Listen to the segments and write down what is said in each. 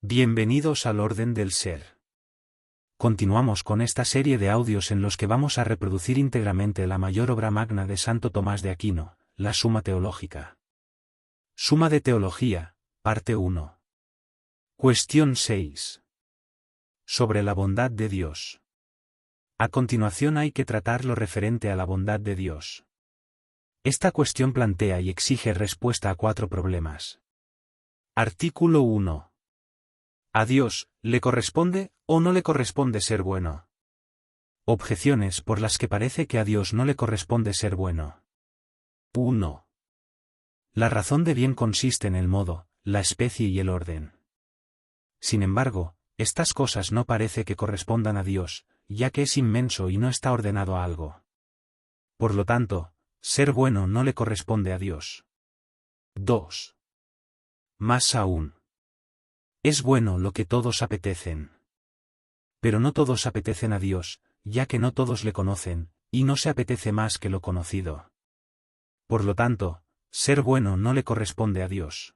Bienvenidos al orden del ser. Continuamos con esta serie de audios en los que vamos a reproducir íntegramente la mayor obra magna de Santo Tomás de Aquino, la Suma Teológica. Suma de Teología, parte 1. Cuestión 6. Sobre la bondad de Dios. A continuación hay que tratar lo referente a la bondad de Dios. Esta cuestión plantea y exige respuesta a 4 problemas. Artículo 1. ¿A Dios le corresponde o no le corresponde ser bueno? Objeciones por las que parece que a Dios no le corresponde ser bueno. 1. La razón de bien consiste en el modo, la especie y el orden. Sin embargo, estas cosas no parece que correspondan a Dios, ya que es inmenso y no está ordenado a algo. Por lo tanto, ser bueno no le corresponde a Dios. 2. Más aún. Es bueno lo que todos apetecen. Pero no todos apetecen a Dios, ya que no todos le conocen, y no se apetece más que lo conocido. Por lo tanto, ser bueno no le corresponde a Dios.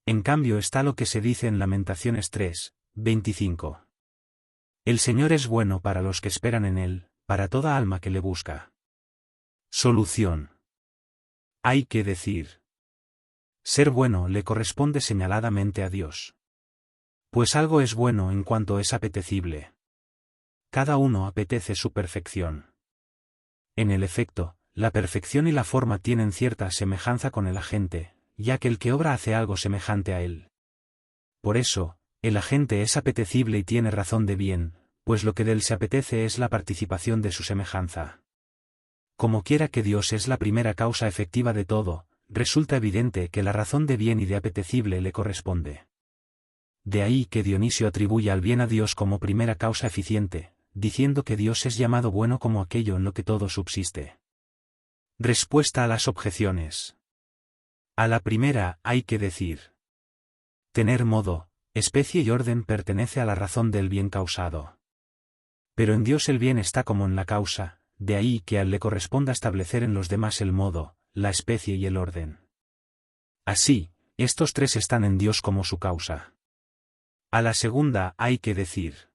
En cambio está lo que se dice en Lamentaciones 3, 25. El Señor es bueno para los que esperan en Él, para toda alma que le busca. Solución. Hay que decir. Ser bueno le corresponde señaladamente a Dios. Pues algo es bueno en cuanto es apetecible. Cada uno apetece su perfección. En el efecto, la perfección y la forma tienen cierta semejanza con el agente, ya que el que obra hace algo semejante a él. Por eso, el agente es apetecible y tiene razón de bien, pues lo que de él se apetece es la participación de su semejanza. Como quiera que Dios es la primera causa efectiva de todo, resulta evidente que la razón de bien y de apetecible le corresponde. De ahí que Dionisio atribuye al bien a Dios como primera causa eficiente, diciendo que Dios es llamado bueno como aquello en lo que todo subsiste. Respuesta a las objeciones. A la primera hay que decir. Tener modo, especie y orden pertenece a la razón del bien causado. Pero en Dios el bien está como en la causa, de ahí que a él le corresponda establecer en los demás el modo, la especie y el orden. Así, estos 3 están en Dios como su causa. A la segunda hay que decir.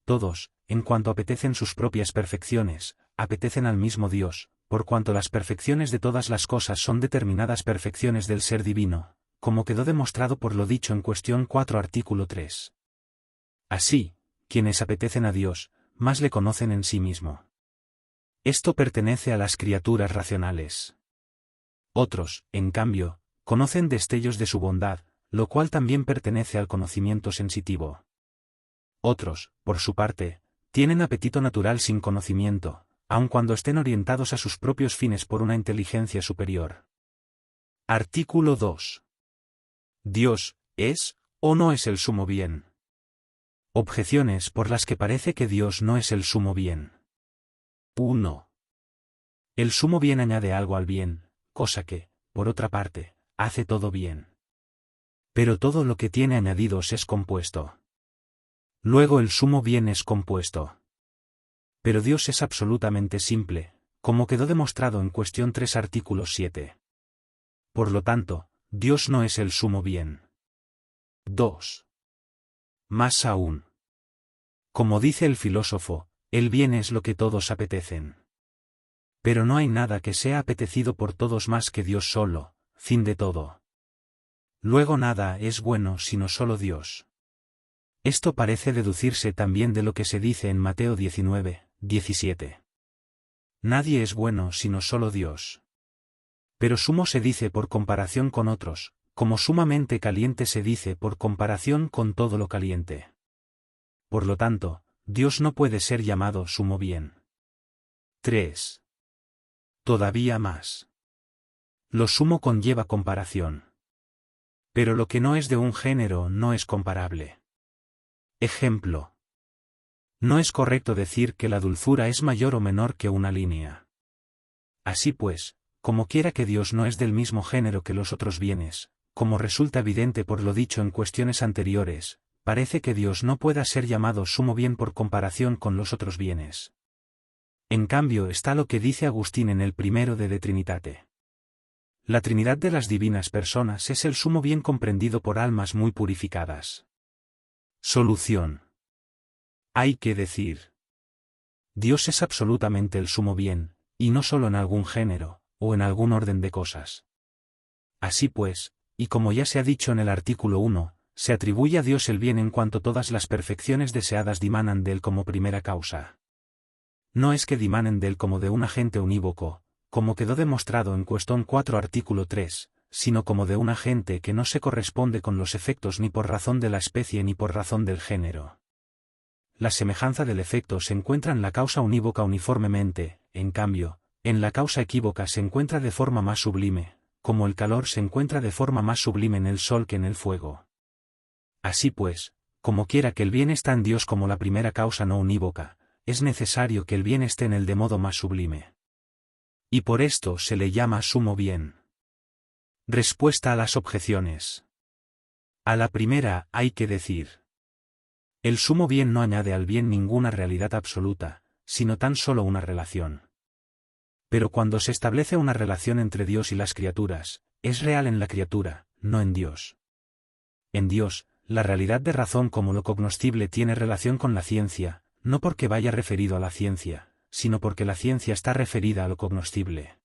Todos, en cuanto apetecen sus propias perfecciones, apetecen al mismo Dios, por cuanto las perfecciones de todas las cosas son determinadas perfecciones del ser divino, como quedó demostrado por lo dicho en cuestión 4 artículo 3. Así, quienes apetecen a Dios, más le conocen en sí mismo. Esto pertenece a las criaturas racionales. Otros, en cambio, conocen destellos de su bondad, lo cual también pertenece al conocimiento sensitivo. Otros, por su parte, tienen apetito natural sin conocimiento, aun cuando estén orientados a sus propios fines por una inteligencia superior. Artículo 2. ¿Dios es o no es el sumo bien? Objeciones por las que parece que Dios no es el sumo bien. 1. El sumo bien añade algo al bien, cosa que, por otra parte, hace todo bien. Pero todo lo que tiene añadidos es compuesto. Luego el sumo bien es compuesto. Pero Dios es absolutamente simple, como quedó demostrado en cuestión 3 artículo 7. Por lo tanto, Dios no es el sumo bien. 2. Más aún. Como dice el filósofo, el bien es lo que todos apetecen. Pero no hay nada que sea apetecido por todos más que Dios solo, fin de todo. Luego nada es bueno sino solo Dios. Esto parece deducirse también de lo que se dice en Mateo 19, 17. Nadie es bueno sino solo Dios. Pero sumo se dice por comparación con otros, como sumamente caliente se dice por comparación con todo lo caliente. Por lo tanto, Dios no puede ser llamado sumo bien. 3. Todavía más. Lo sumo conlleva comparación. Pero lo que no es de un género no es comparable. Ejemplo. No es correcto decir que la dulzura es mayor o menor que una línea. Así pues, como quiera que Dios no es del mismo género que los otros bienes, como resulta evidente por lo dicho en cuestiones anteriores, parece que Dios no pueda ser llamado sumo bien por comparación con los otros bienes. En cambio está lo que dice Agustín en el primero de Trinitate. La Trinidad de las divinas personas es el sumo bien comprendido por almas muy purificadas. Solución. Hay que decir: Dios es absolutamente el sumo bien, y no solo en algún género, o en algún orden de cosas. Así pues, y como ya se ha dicho en el artículo 1, se atribuye a Dios el bien en cuanto todas las perfecciones deseadas dimanan de él como primera causa. No es que dimanen de él como de un agente unívoco, como quedó demostrado en cuestión 4 artículo 3, sino como de un agente que no se corresponde con los efectos ni por razón de la especie ni por razón del género. La semejanza del efecto se encuentra en la causa unívoca uniformemente, en cambio, en la causa equívoca se encuentra de forma más sublime, como el calor se encuentra de forma más sublime en el sol que en el fuego. Así pues, como quiera que el bien está en Dios como la primera causa no unívoca, es necesario que el bien esté en él de modo más sublime. Y por esto se le llama sumo bien. Respuesta a las objeciones. A la primera hay que decir: el sumo bien no añade al bien ninguna realidad absoluta, sino tan solo una relación. Pero cuando se establece una relación entre Dios y las criaturas, es real en la criatura, no en Dios. En Dios, la realidad de razón como lo cognoscible tiene relación con la ciencia, no porque vaya referido a la ciencia, sino porque la ciencia está referida a lo cognoscible.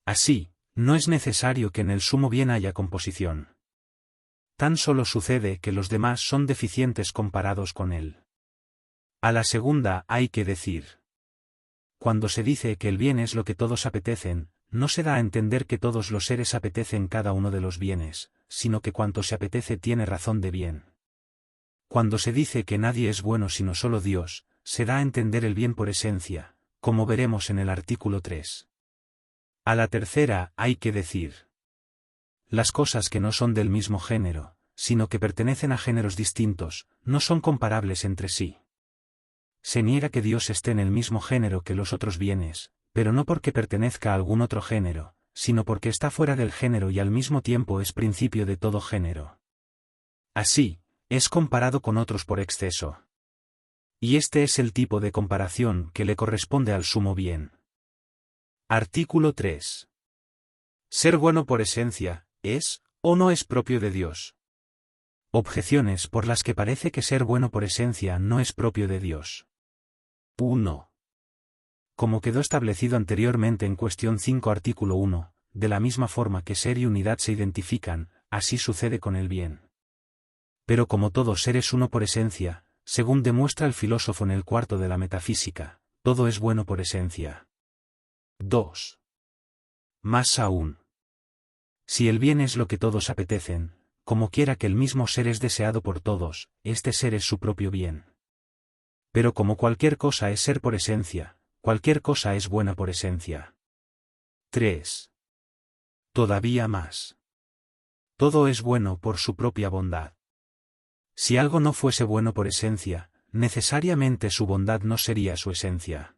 Así, no es necesario que en el sumo bien haya composición. Tan solo sucede que los demás son deficientes comparados con él. A la segunda hay que decir: cuando se dice que el bien es lo que todos apetecen, no se da a entender que todos los seres apetecen cada uno de los bienes, sino que cuanto se apetece tiene razón de bien. Cuando se dice que nadie es bueno sino solo Dios, se da a entender el bien por esencia, como veremos en el artículo 3. A la tercera hay que decir: las cosas que no son del mismo género, sino que pertenecen a géneros distintos, no son comparables entre sí. Se niega que Dios esté en el mismo género que los otros bienes, pero no porque pertenezca a algún otro género, sino porque está fuera del género y al mismo tiempo es principio de todo género. Así, es comparado con otros por exceso. Y este es el tipo de comparación que le corresponde al sumo bien. Artículo 3. Ser bueno por esencia, ¿es o no es propio de Dios? Objeciones por las que parece que ser bueno por esencia no es propio de Dios. 1. Como quedó establecido anteriormente en cuestión 5 artículo 1, de la misma forma que ser y unidad se identifican, así sucede con el bien. Pero como todo ser es uno por esencia, según demuestra el filósofo en el cuarto de la metafísica, todo es bueno por esencia. 2. Más aún. Si el bien es lo que todos apetecen, como quiera que el mismo ser es deseado por todos, este ser es su propio bien. Pero como cualquier cosa es ser por esencia, cualquier cosa es buena por esencia. 3. Todavía más. Todo es bueno por su propia bondad. Si algo no fuese bueno por esencia, necesariamente su bondad no sería su esencia.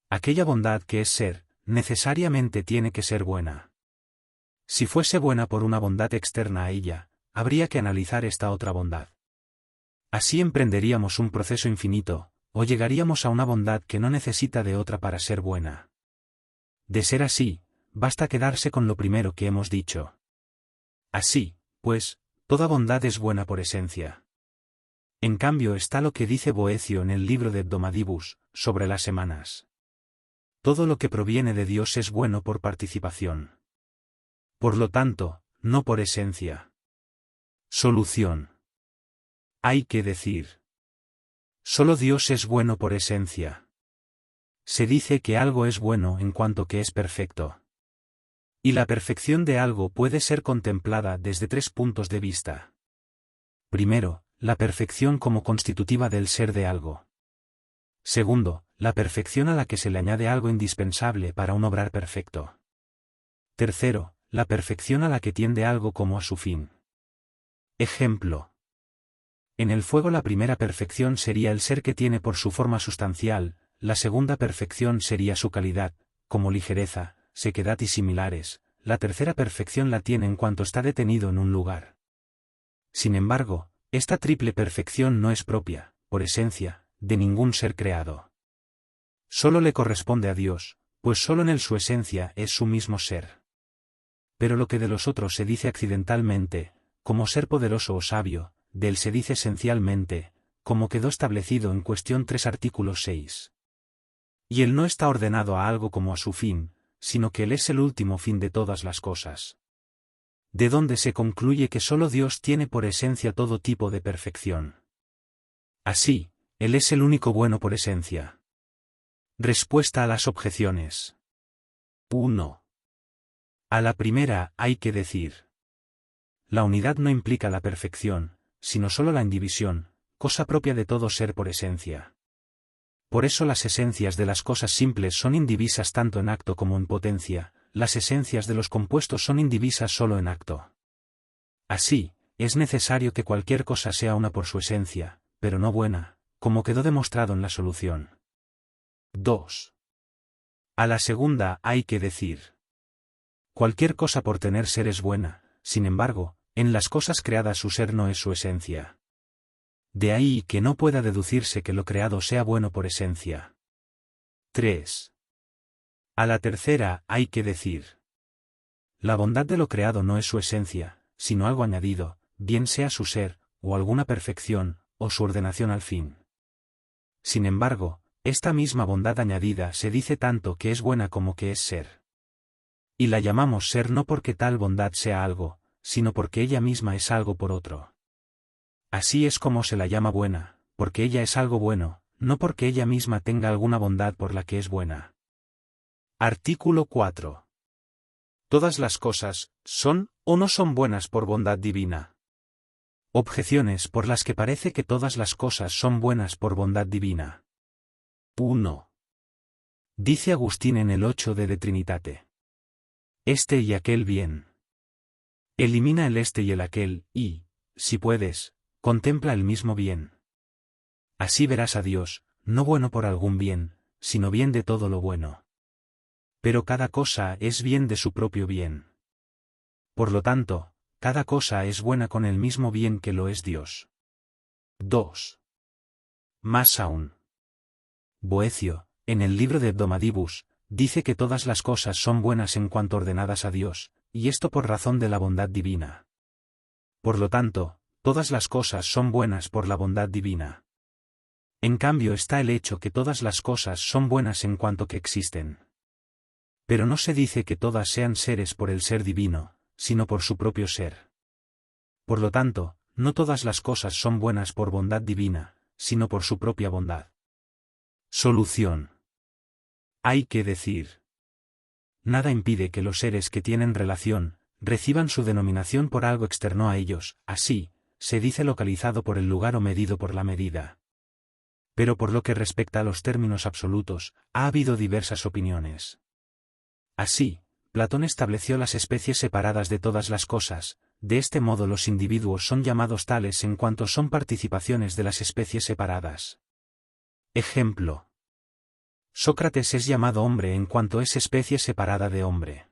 Aquella bondad que es ser, necesariamente tiene que ser buena. Si fuese buena por una bondad externa a ella, habría que analizar esta otra bondad. Así emprenderíamos un proceso infinito, o llegaríamos a una bondad que no necesita de otra para ser buena. De ser así, basta quedarse con lo primero que hemos dicho. Así, pues, toda bondad es buena por esencia. En cambio está lo que dice Boecio en el libro de Hebdomadibus, sobre las semanas. Todo lo que proviene de Dios es bueno por participación. Por lo tanto, no por esencia. Solución. Hay que decir: solo Dios es bueno por esencia. Se dice que algo es bueno en cuanto que es perfecto. Y la perfección de algo puede ser contemplada desde 3 puntos de vista. Primero, la perfección como constitutiva del ser de algo. Segundo, la perfección a la que se le añade algo indispensable para un obrar perfecto. Tercero, la perfección a la que tiende algo como a su fin. Ejemplo. En el fuego la primera perfección sería el ser que tiene por su forma sustancial, la segunda perfección sería su calidad, como ligereza, sequedad y similares, la tercera perfección la tiene en cuanto está detenido en un lugar. Sin embargo, esta triple perfección no es propia, por esencia, de ningún ser creado. Solo le corresponde a Dios, pues solo en él su esencia es su mismo ser. Pero lo que de los otros se dice accidentalmente, como ser poderoso o sabio, de él se dice esencialmente, como quedó establecido en cuestión 3 artículo 6. Y él no está ordenado a algo como a su fin, sino que él es el último fin de todas las cosas. De donde se concluye que solo Dios tiene por esencia todo tipo de perfección. Así, él es el único bueno por esencia. Respuesta a las objeciones. 1. A la primera hay que decir: la unidad no implica la perfección, sino solo la indivisión, cosa propia de todo ser por esencia. Por eso las esencias de las cosas simples son indivisas tanto en acto como en potencia, las esencias de los compuestos son indivisas solo en acto. Así, es necesario que cualquier cosa sea una por su esencia, pero no buena, como quedó demostrado en la solución. 2. A la segunda hay que decir: cualquier cosa por tener ser es buena, sin embargo, en las cosas creadas su ser no es su esencia. De ahí que no pueda deducirse que lo creado sea bueno por esencia. 3. A la tercera hay que decir: la bondad de lo creado no es su esencia, sino algo añadido, bien sea su ser, o alguna perfección, o su ordenación al fin. Sin embargo, esta misma bondad añadida se dice tanto que es buena como que es ser. Y la llamamos ser no porque tal bondad sea algo, sino porque ella misma es algo por otro. Así es como se la llama buena, porque ella es algo bueno, no porque ella misma tenga alguna bondad por la que es buena. Artículo 4. Todas las cosas, son, o no son buenas por bondad divina. Objeciones por las que parece que todas las cosas son buenas por bondad divina. 1. Dice Agustín en el 8 de Trinitate: este y aquel bien. Elimina el este y el aquel, y, si puedes, contempla el mismo bien. Así verás a Dios, no bueno por algún bien, sino bien de todo lo bueno. Pero cada cosa es bien de su propio bien. Por lo tanto, cada cosa es buena con el mismo bien que lo es Dios. 2. Más aún. Boecio, en el libro de Hebdomadibus, dice que todas las cosas son buenas en cuanto ordenadas a Dios, y esto por razón de la bondad divina. Por lo tanto, todas las cosas son buenas por la bondad divina. En cambio está el hecho que todas las cosas son buenas en cuanto que existen. Pero no se dice que todas sean seres por el ser divino, sino por su propio ser. Por lo tanto, no todas las cosas son buenas por bondad divina, sino por su propia bondad. Solución. Hay que decir: nada impide que los seres que tienen relación, reciban su denominación por algo externo a ellos, así, se dice localizado por el lugar o medido por la medida. Pero por lo que respecta a los términos absolutos, ha habido diversas opiniones. Así, Platón estableció las especies separadas de todas las cosas, de este modo los individuos son llamados tales en cuanto son participaciones de las especies separadas. Ejemplo. Sócrates es llamado hombre en cuanto es especie separada de hombre.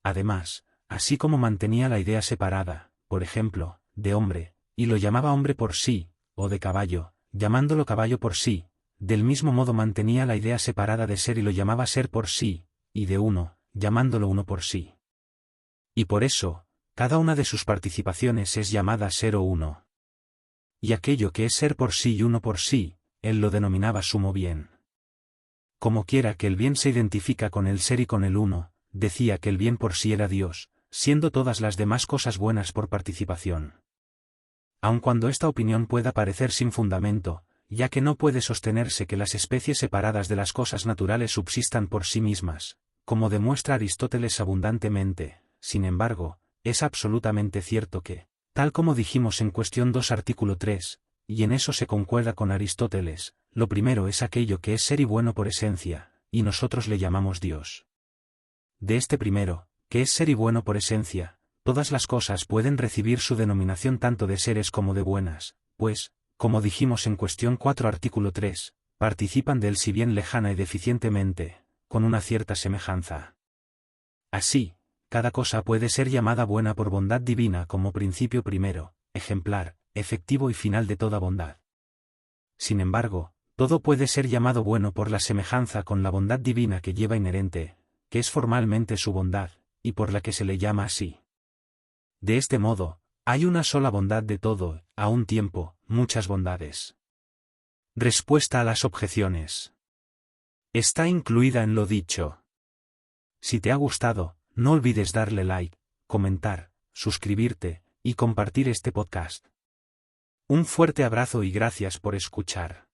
Además, así como mantenía la idea separada, por ejemplo, de hombre, y lo llamaba hombre por sí, o de caballo, llamándolo caballo por sí, del mismo modo mantenía la idea separada de ser y lo llamaba ser por sí, y de uno, llamándolo uno por sí. Y por eso, cada una de sus participaciones es llamada ser o uno. Y aquello que es ser por sí y uno por sí, él lo denominaba sumo bien. Como quiera que el bien se identifica con el ser y con el uno, decía que el bien por sí era Dios, siendo todas las demás cosas buenas por participación. Aun cuando esta opinión pueda parecer sin fundamento, ya que no puede sostenerse que las especies separadas de las cosas naturales subsistan por sí mismas, como demuestra Aristóteles abundantemente, sin embargo, es absolutamente cierto que, tal como dijimos en cuestión 2 artículo 3, y en eso se concuerda con Aristóteles, lo primero es aquello que es ser y bueno por esencia, y nosotros le llamamos Dios. De este primero, que es ser y bueno por esencia, todas las cosas pueden recibir su denominación tanto de seres como de buenas, pues, como dijimos en cuestión 4 artículo 3, participan de él si bien lejana y deficientemente, con una cierta semejanza. Así, cada cosa puede ser llamada buena por bondad divina como principio primero, ejemplar, efectivo y final de toda bondad. Sin embargo, todo puede ser llamado bueno por la semejanza con la bondad divina que lleva inherente, que es formalmente su bondad, y por la que se le llama así. De este modo, hay una sola bondad de todo, a un tiempo, muchas bondades. Respuesta a las objeciones. Está incluida en lo dicho. Si te ha gustado, no olvides darle like, comentar, suscribirte, y compartir este podcast. Un fuerte abrazo y gracias por escuchar.